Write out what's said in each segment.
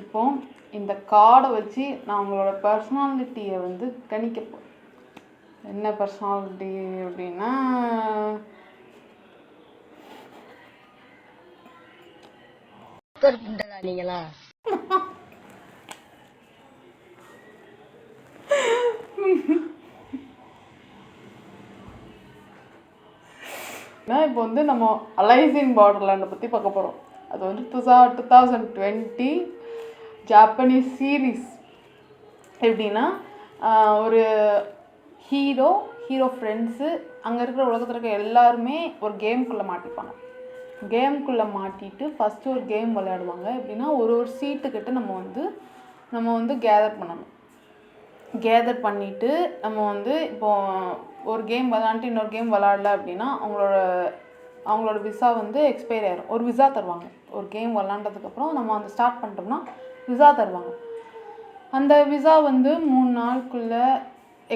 இப்போ இந்த கார்டை வச்சு நான் உங்களோட பர்சனாலிட்டியை வந்து கணிக்க போகிறேன். என்ன பர்சனாலிட்டி அப்படின்னா, நீங்களா இப்போ வந்து நம்ம அலைசிங் பார்டர்லேண்டை பற்றி பார்க்க போகிறோம். அது வந்து 2020 ஜாப்பனீஸ் சீரீஸ். எப்படின்னா ஒரு ஹீரோ ஃப்ரெண்ட்ஸு அங்கே இருக்கிற உலகத்தில் இருக்க எல்லாருமே ஒரு கேம்குள்ளே மாட்டிப்பாங்க. கேம்குள்ளே மாட்டிட்டு ஃபஸ்ட்டு ஒரு கேம் விளையாடுவாங்க. எப்படின்னா ஒரு சீட்டுக்கிட்ட நம்ம வந்து கேதர் பண்ணணும். கேதர் பண்ணிவிட்டு நம்ம வந்து இப்போது ஒரு கேம் விளாண்டுட்டு இன்னொரு கேம் விளாடல அப்படின்னா அவங்களோட விசா வந்து எக்ஸ்பைரி ஆகிடும். ஒரு விசா தருவாங்க. ஒரு கேம் விளாண்டதுக்கப்புறம் நம்ம அந்த ஸ்டார்ட் பண்ணிட்டோம்னா விசா தருவாங்க. அந்த விசா வந்து 3 நாளுக்குள்ளே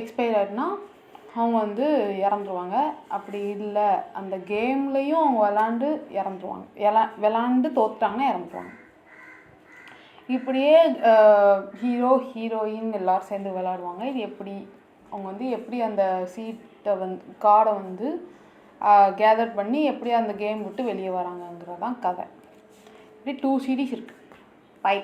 எக்ஸ்பைரி ஆகிடுனா அவங்க வந்து இறந்துருவாங்க. அப்படி இல்லை அந்த கேம்லேயும் அவங்க இறந்துருவாங்க. விளாண்டு தோத்துட்டாங்கன்னா இறந்துருவாங்க. இப்படியே ஹீரோ ஹீரோயின் எல்லோரும் சேர்ந்து விளாடுவாங்க. இது அவங்க வந்து எப்படி அந்த கார்டை வந்து கேதர் பண்ணி எப்படி அந்த கேம் விட்டு வெளியே வராங்கங்கிறதான் கதை. இப்படி 2 சீரீஸ் இருக்குது. பை.